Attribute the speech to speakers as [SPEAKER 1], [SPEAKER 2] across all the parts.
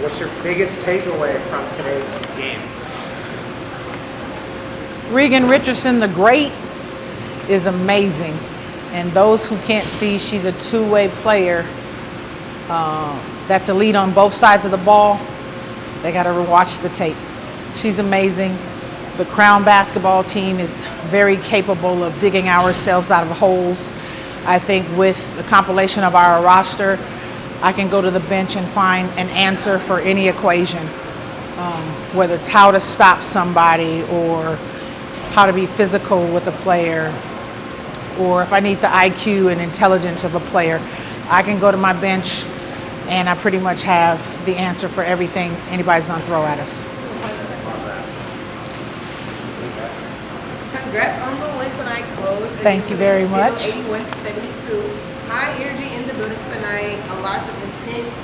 [SPEAKER 1] what's your biggest takeaway from today's game?
[SPEAKER 2] Regan Richardson, the great, is amazing. And those who can't see, she's a two-way player that's elite on both sides of the ball. They got to watch the tape. She's amazing. The Crown basketball team is very capable of digging ourselves out of holes. I think with the compilation of our roster, I can go to the bench and find an answer for any equation, whether it's how to stop somebody or how to be physical with a player, or if I need the IQ and intelligence of a player. I can go to my bench and I pretty much have the answer for everything anybody's going to throw at us.
[SPEAKER 3] Congrats on the win tonight, Coach.
[SPEAKER 2] Thank you very much.
[SPEAKER 3] 81-72. High energy in the building tonight. A lot of intense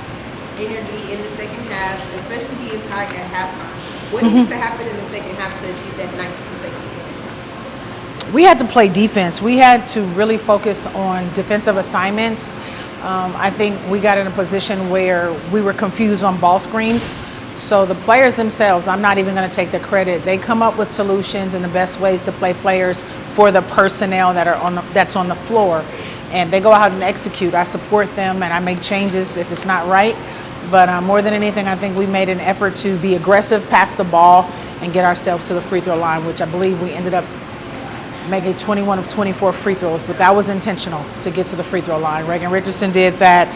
[SPEAKER 3] energy in the second half, especially being tied at halftime. What needs to happen in the second half to achieve that 9th consecutive?
[SPEAKER 2] We had to play defense. We had to really focus on defensive assignments. I think we got in a position where we were confused on ball screens. So the players themselves, I'm not even going to take the credit. They come up with solutions and the best ways to play players for the personnel that are that's on the floor, and they go out and execute. I support them and I make changes if it's not right. But more than anything, I think we made an effort to be aggressive, pass the ball, and get ourselves to the free throw line, which I believe we ended up making 21 of 24 free throws, but that was intentional to get to the free throw line. Regan Richardson did that.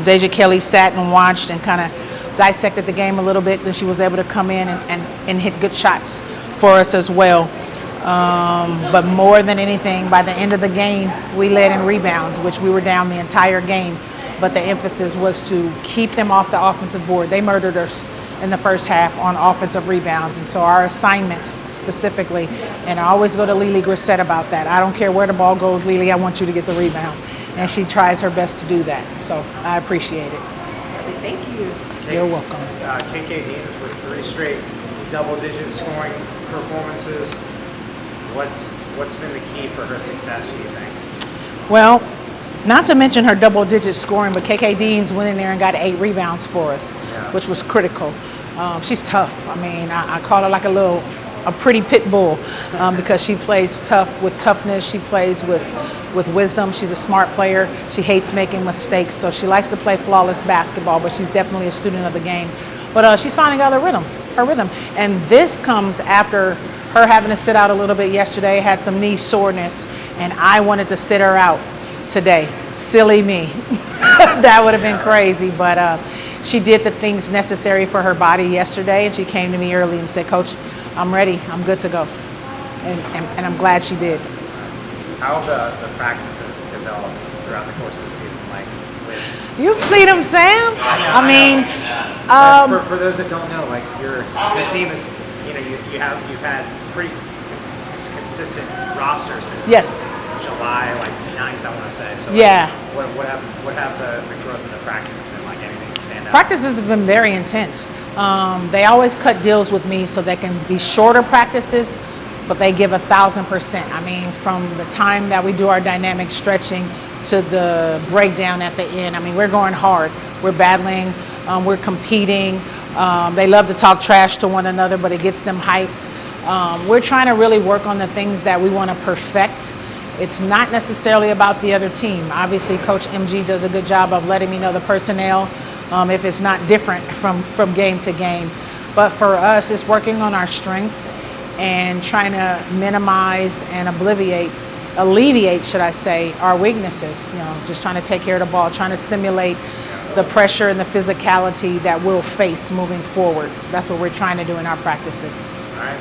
[SPEAKER 2] Deja Kelly sat and watched and kind of dissected the game a little bit. Then she was able to come in and hit good shots for us as well. But more than anything, by the end of the game, we led in rebounds, which we were down the entire game. But the emphasis was to keep them off the offensive board. They murdered us in the first half on offensive rebounds. And so our assignments specifically, and I always go to Lily Grissett about that. I don't care where the ball goes, Lily, I want you to get the rebound. And she tries her best to do that. So I appreciate it.
[SPEAKER 3] Thank you.
[SPEAKER 2] You're welcome.
[SPEAKER 1] KK Deans with 3 straight double-digit scoring performances. What's been the key for her success, do you think?
[SPEAKER 2] Well, not to mention her double-digit scoring, but KK Deans went in there and got 8 rebounds for us, which was critical. She's tough. I mean, I call her like a pretty pit bull because she plays tough with toughness. She plays with wisdom. She's a smart player. She hates making mistakes, so she likes to play flawless basketball, but she's definitely a student of the game. But she's finding out her rhythm. And this comes after her having to sit out a little bit yesterday, had some knee soreness, and I wanted to sit her out today. Silly me. That would have been crazy, but she did the things necessary for her body yesterday, and she came to me early and said, Coach, I'm ready. I'm good to go. And I'm glad she did.
[SPEAKER 1] How have the practices developed throughout the course of the season?
[SPEAKER 2] You've seen them, Sam. I mean,
[SPEAKER 1] for those that don't know, like your team is, you've had pretty consistent roster since July 9th, I want to say. So what have the growth of the practices been like? Anything stand out?
[SPEAKER 2] Practices have been very intense. They always cut deals with me so they can be shorter practices, but they give 1,000%. I mean, from the time that we do our dynamic stretching to the breakdown at the end. I mean, we're going hard. We're battling. We're competing. They love to talk trash to one another, but it gets them hyped. We're trying to really work on the things that we want to perfect. It's not necessarily about the other team. Obviously, Coach MG does a good job of letting me know the personnel if it's not different from game to game. But for us, it's working on our strengths and trying to minimize and alleviate, should I say, our weaknesses. Just trying to take care of the ball, trying to simulate the pressure and the physicality that we'll face moving forward. That's what we're trying to do in our practices.
[SPEAKER 1] All right.